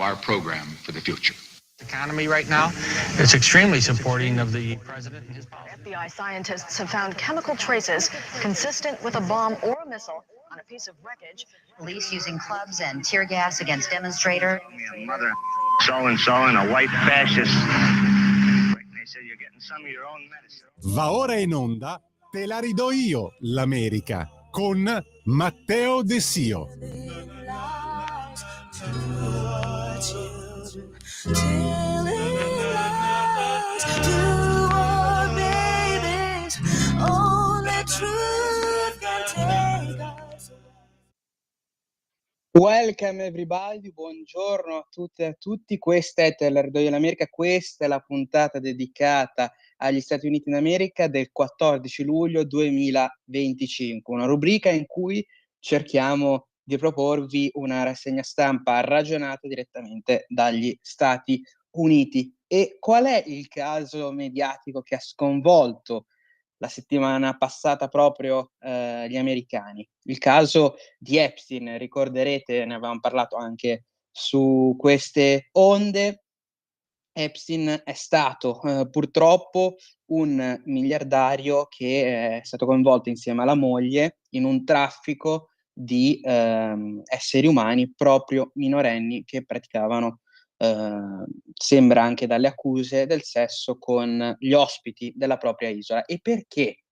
our program for the future. Economy right now, it's extremely supporting of the president and his policy. FBI scientists have found chemical traces consistent with a bomb or a missile on a piece of wreckage. Police using clubs and tear gas against demonstrators. Mother so-and-so and a white fascist. They said you're getting some of your own medicine. Va ora in onda Te la ridò io, l'America, con Matteo De Sio. Welcome everybody, buongiorno a tutte e a tutti, questa è Te la ridò io l'America, questa è la puntata dedicata agli Stati Uniti d'America del 14 luglio 2025, una rubrica in cui cerchiamo di proporvi una rassegna stampa ragionata direttamente dagli Stati Uniti. E qual è il caso mediatico che ha sconvolto la settimana passata proprio gli americani? Il caso di Epstein, ricorderete, ne avevamo parlato anche su queste onde. Epstein è stato purtroppo un miliardario che è stato coinvolto insieme alla moglie in un traffico di esseri umani, proprio minorenni, che praticavano, sembra anche dalle accuse, del sesso con gli ospiti della propria isola. E perché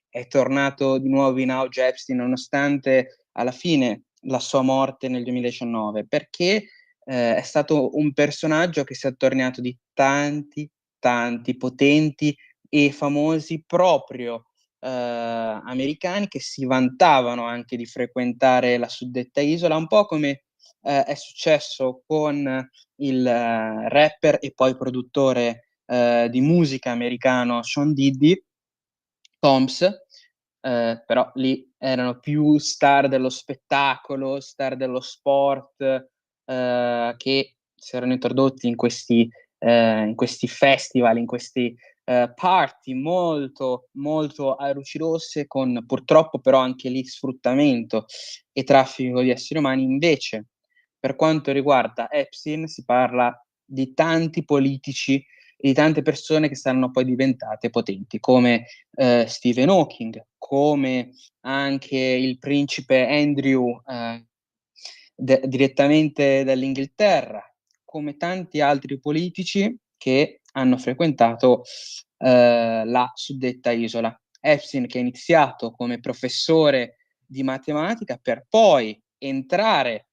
è tornato di nuovo in auge Epstein nonostante alla fine la sua morte nel 2019? Perché è stato un personaggio che si è attorniato di tanti potenti e famosi proprio americani che si vantavano anche di frequentare la suddetta isola, un po' come è successo con il rapper e poi produttore di musica americano Sean Diddy, Combs, però lì erano più star dello spettacolo, star dello sport, che si erano introdotti in questi festival, in questi party molto a luci rosse, con purtroppo però anche lì sfruttamento e traffico di esseri umani. Invece, per quanto riguarda Epstein, si parla di tanti politici e di tante persone che saranno poi diventate potenti, come Stephen Hawking, come anche il principe Andrew direttamente dall'Inghilterra, come tanti altri politici che hanno frequentato la suddetta isola. Epstein, che è iniziato come professore di matematica per poi entrare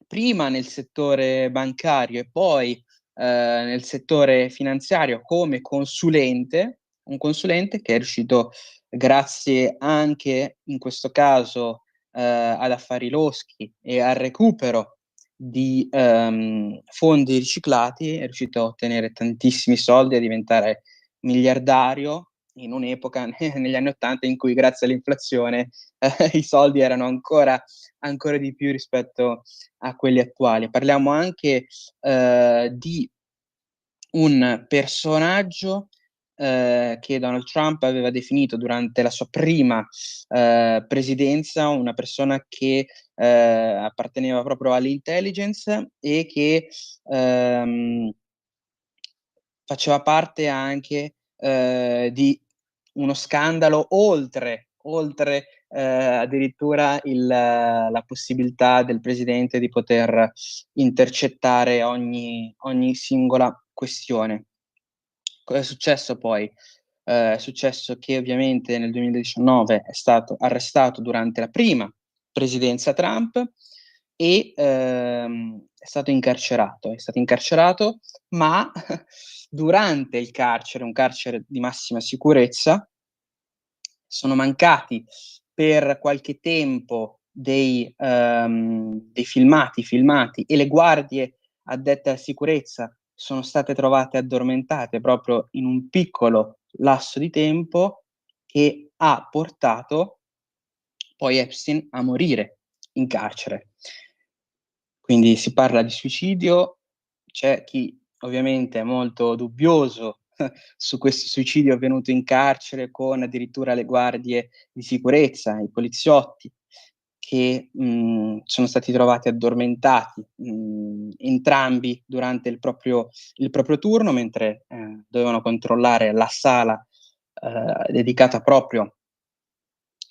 prima nel settore bancario e poi nel settore finanziario come consulente, un consulente che è riuscito, grazie anche in questo caso ad affari loschi e al recupero di fondi riciclati, è riuscito a ottenere tantissimi soldi, a diventare miliardario in un'epoca negli anni '80 in cui, grazie all'inflazione, i soldi erano ancora di più rispetto a quelli attuali. Parliamo anche di un personaggio che Donald Trump aveva definito durante la sua prima presidenza, una persona che apparteneva proprio all'intelligence e che faceva parte anche di uno scandalo, oltre addirittura la possibilità del presidente di poter intercettare ogni singola questione. Cosa è successo poi? È successo che ovviamente nel 2019 è stato arrestato durante la prima presidenza Trump e è stato incarcerato, ma durante il carcere, un carcere di massima sicurezza, sono mancati per qualche tempo dei filmati e le guardie addette alla sicurezza sono state trovate addormentate proprio in un piccolo lasso di tempo che ha portato poi Epstein a morire in carcere. Quindi si parla di suicidio, c'è chi ovviamente è molto dubbioso su questo suicidio avvenuto in carcere, con addirittura le guardie di sicurezza, i poliziotti che sono stati trovati addormentati entrambi durante il proprio turno, mentre dovevano controllare la sala dedicata proprio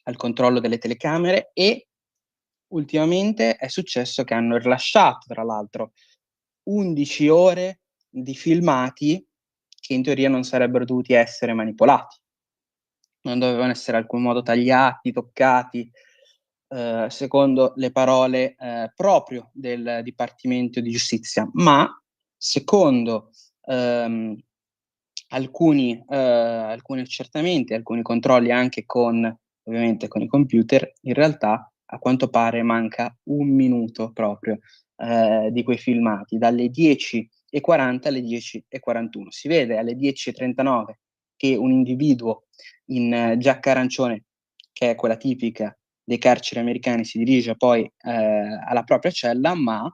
al controllo delle telecamere, e ultimamente è successo che hanno rilasciato, tra l'altro, 11 ore di filmati che in teoria non sarebbero dovuti essere manipolati. Non dovevano essere in alcun modo tagliati, toccati, secondo le parole proprio del Dipartimento di Giustizia, ma secondo alcuni accertamenti, alcuni controlli anche ovviamente con i computer, in realtà a quanto pare manca 1 minuto proprio di quei filmati, dalle 10:40 alle 10:41. Si vede alle 10:39 che un individuo in giacca arancione, che è quella tipica dei carceri americani, si dirige poi alla propria cella, ma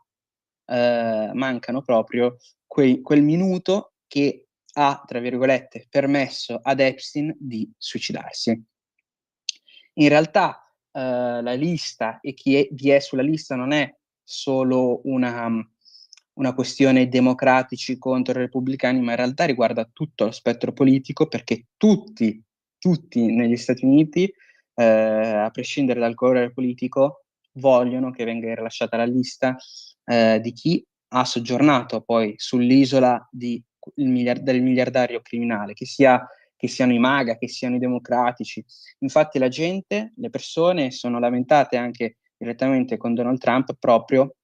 mancano proprio quel minuto che ha, tra virgolette, permesso ad Epstein di suicidarsi. In realtà la lista e vi è sulla lista non è solo una questione democratici contro i repubblicani, ma in realtà riguarda tutto lo spettro politico, perché tutti negli Stati Uniti, a prescindere dal colore politico, vogliono che venga rilasciata la lista di chi ha soggiornato poi sull'isola del miliardario criminale, che siano i MAGA, che siano i democratici. Infatti le persone sono lamentate anche direttamente con Donald Trump proprio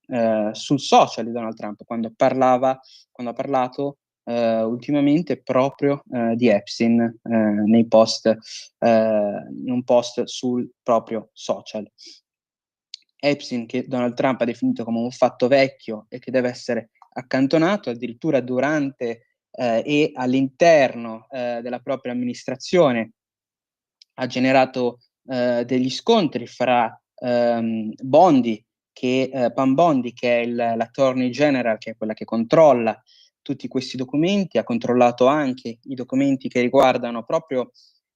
sul social di Donald Trump, quando ha parlato ultimamente proprio di Epstein in un post sul proprio social. Epstein, che Donald Trump ha definito come un fatto vecchio e che deve essere accantonato, addirittura durante e all'interno della propria amministrazione ha generato degli scontri fra Bondi, Pam Bondi, che è l'Attorney General, che è quella che controlla tutti questi documenti, ha controllato anche i documenti che riguardano proprio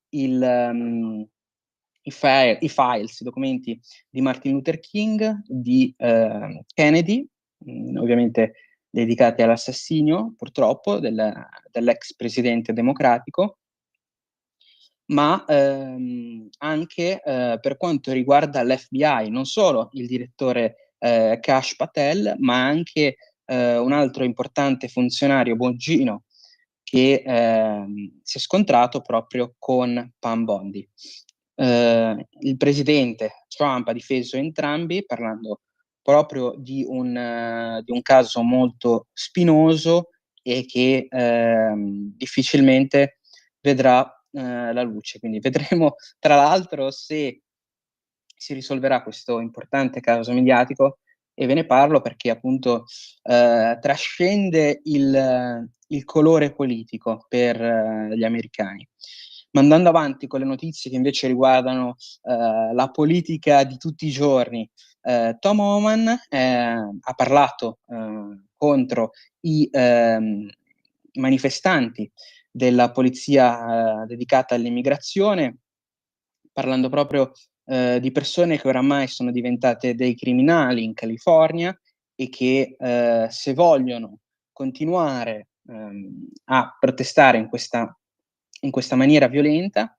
i files, i documenti di Martin Luther King, di Kennedy, ovviamente dedicati all'assassinio, purtroppo, dell'ex presidente democratico, ma anche per quanto riguarda l'FBI, non solo il direttore Kash Patel, ma anche un altro importante funzionario bongino che si è scontrato proprio con Pam Bondi. Il presidente Trump ha difeso entrambi, parlando proprio di un caso molto spinoso e che difficilmente vedrà la luce. Quindi vedremo, tra l'altro, se si risolverà questo importante caso mediatico, e ve ne parlo perché appunto trascende il colore politico per gli americani. Ma andando avanti con le notizie che invece riguardano la politica di tutti i giorni, Tom Homan ha parlato contro i manifestanti della polizia dedicata all'immigrazione, parlando proprio di persone che oramai sono diventate dei criminali in California e che se vogliono continuare a protestare in questa maniera violenta,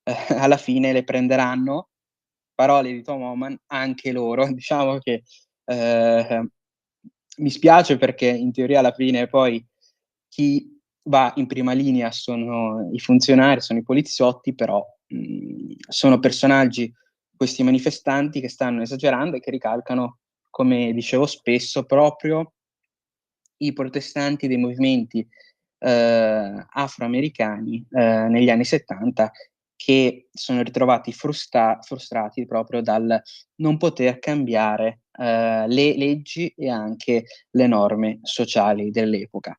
alla fine le prenderanno, parole di Tom Homan, anche loro. Diciamo che mi spiace, perché in teoria alla fine poi chi va in prima linea sono i funzionari, sono i poliziotti, però sono personaggi, questi manifestanti, che stanno esagerando e che ricalcano, come dicevo spesso, proprio i protestanti dei movimenti afroamericani negli anni 70, che sono ritrovati frustrati proprio dal non poter cambiare le leggi e anche le norme sociali dell'epoca.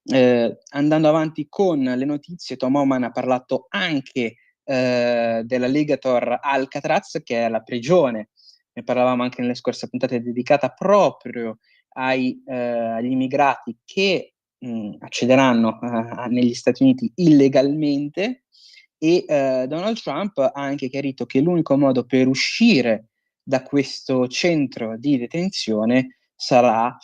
Andando avanti con le notizie, Tom Homan ha parlato anche dell'alligator Alcatraz, che è la prigione, ne parlavamo anche nelle scorse puntate, dedicata proprio agli immigrati che accederanno negli Stati Uniti illegalmente, e Donald Trump ha anche chiarito che l'unico modo per uscire da questo centro di detenzione sarà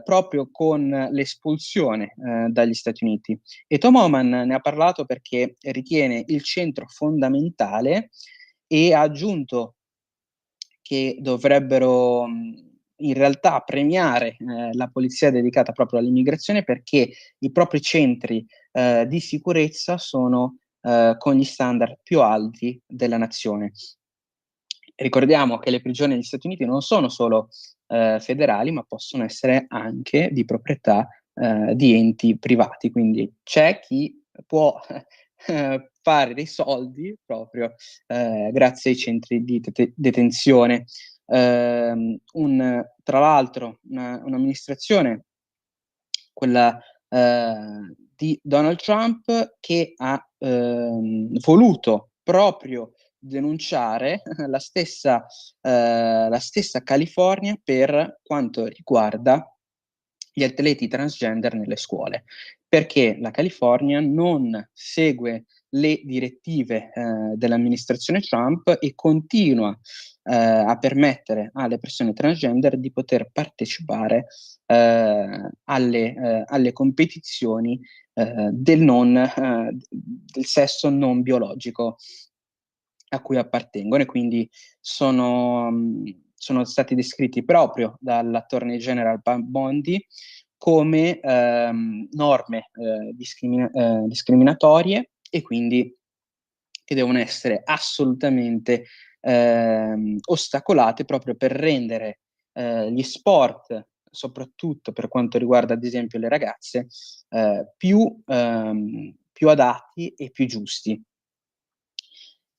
proprio con l'espulsione dagli Stati Uniti. E Tom Homan ne ha parlato perché ritiene il centro fondamentale e ha aggiunto che dovrebbero in realtà premiare la polizia dedicata proprio all'immigrazione, perché i propri centri di sicurezza sono con gli standard più alti della nazione. Ricordiamo che le prigioni negli Stati Uniti non sono solo federali, ma possono essere anche di proprietà di enti privati, quindi c'è chi può fare dei soldi proprio grazie ai centri di detenzione. Tra l'altro un'amministrazione, quella di Donald Trump, che ha voluto proprio denunciare la stessa California per quanto riguarda gli atleti transgender nelle scuole, perché la California non segue le direttive dell'amministrazione Trump e continua a permettere alle persone transgender di poter partecipare alle competizioni del sesso non biologico a cui appartengono, e quindi sono stati descritti proprio dall'Attorney General Bondi come norme discriminatorie, e quindi che devono essere assolutamente ostacolate proprio per rendere gli sport, soprattutto per quanto riguarda ad esempio le ragazze, più adatti e più giusti.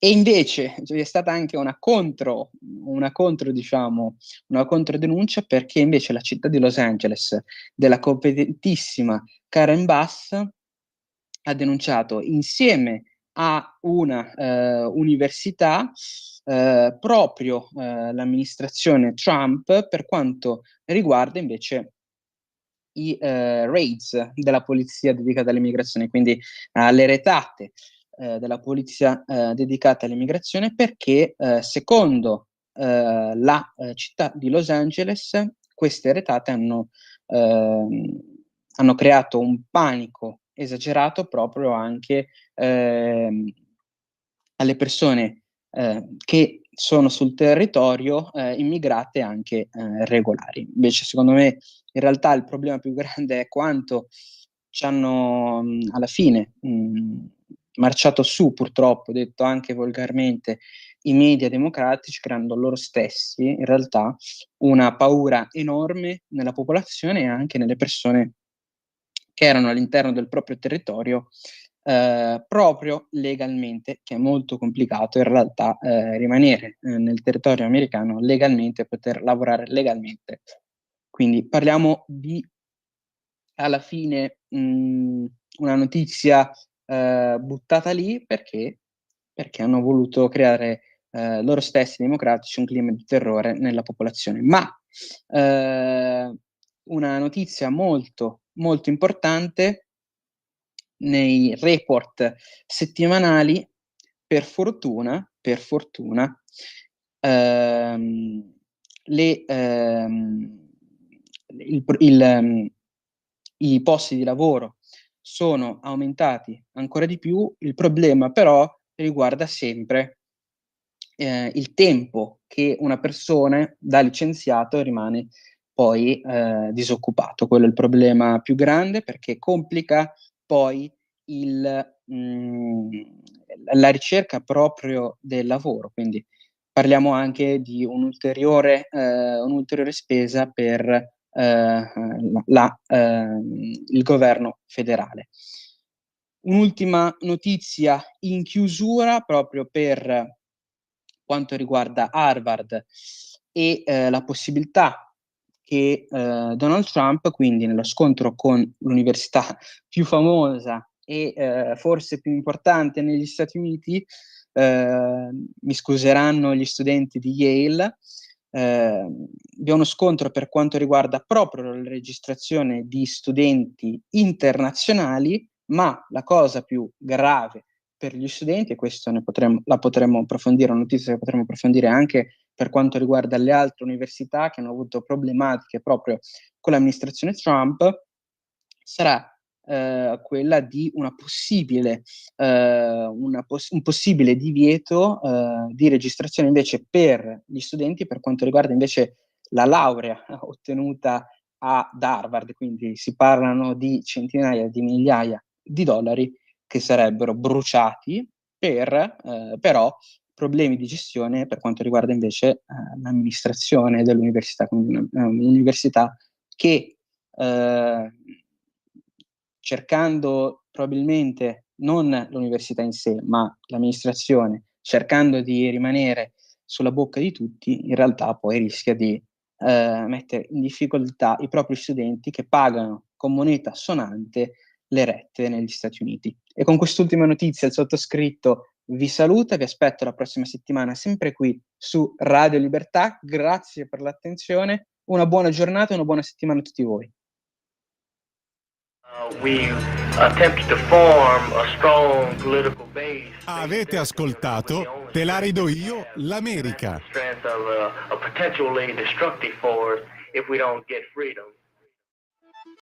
E invece c'è stata anche una controdenuncia, perché invece la città di Los Angeles, della competentissima Karen Bass, ha denunciato insieme a una università proprio l'amministrazione Trump per quanto riguarda invece i raids della polizia dedicata all'immigrazione, quindi alle retate della polizia dedicata all'immigrazione, perché secondo la città di Los Angeles queste retate hanno creato un panico esagerato proprio anche alle persone che sono sul territorio, immigrate anche regolari. Invece secondo me in realtà il problema più grande è quanto ci hanno alla fine marciato su, purtroppo, detto anche volgarmente, i media democratici, creando loro stessi in realtà una paura enorme nella popolazione e anche nelle persone che erano all'interno del proprio territorio proprio legalmente, che è molto complicato in realtà rimanere nel territorio americano legalmente e poter lavorare legalmente. Quindi parliamo di, alla fine, una notizia buttata lì perché hanno voluto creare loro stessi democratici un clima di terrore nella popolazione. Ma una notizia molto, molto importante: nei report settimanali, per fortuna, i posti di lavoro sono aumentati ancora di più. Il problema però riguarda sempre il tempo che una persona da licenziato rimane poi disoccupato. Quello è il problema più grande, perché complica poi la ricerca proprio del lavoro. Quindi parliamo anche di un'ulteriore spesa per il governo federale. Un'ultima notizia in chiusura proprio per quanto riguarda Harvard e la possibilità che Donald Trump, quindi nello scontro con l'università più famosa e forse più importante negli Stati Uniti, mi scuseranno gli studenti di Yale, vi è uno scontro per quanto riguarda proprio la registrazione di studenti internazionali, ma la cosa più grave per gli studenti, e questo la potremmo approfondire, una notizia che potremmo approfondire anche per quanto riguarda le altre università che hanno avuto problematiche proprio con l'amministrazione Trump, sarà quella di un possibile divieto di registrazione invece per gli studenti per quanto riguarda invece la laurea ottenuta ad Harvard, quindi si parlano di centinaia di migliaia di dollari che sarebbero bruciati per però problemi di gestione per quanto riguarda invece l'amministrazione dell'università, quindi un'università che cercando probabilmente non l'università in sé, ma l'amministrazione, cercando di rimanere sulla bocca di tutti, in realtà poi rischia di mettere in difficoltà i propri studenti che pagano con moneta sonante le rette negli Stati Uniti. E con quest'ultima notizia il sottoscritto vi saluta, vi aspetto la prossima settimana sempre qui su Radio Libertà. Grazie per l'attenzione, una buona giornata e una buona settimana a tutti voi. Avete ascoltato Te la ridò io, l'America. A potentially destructive force if we don't get freedom.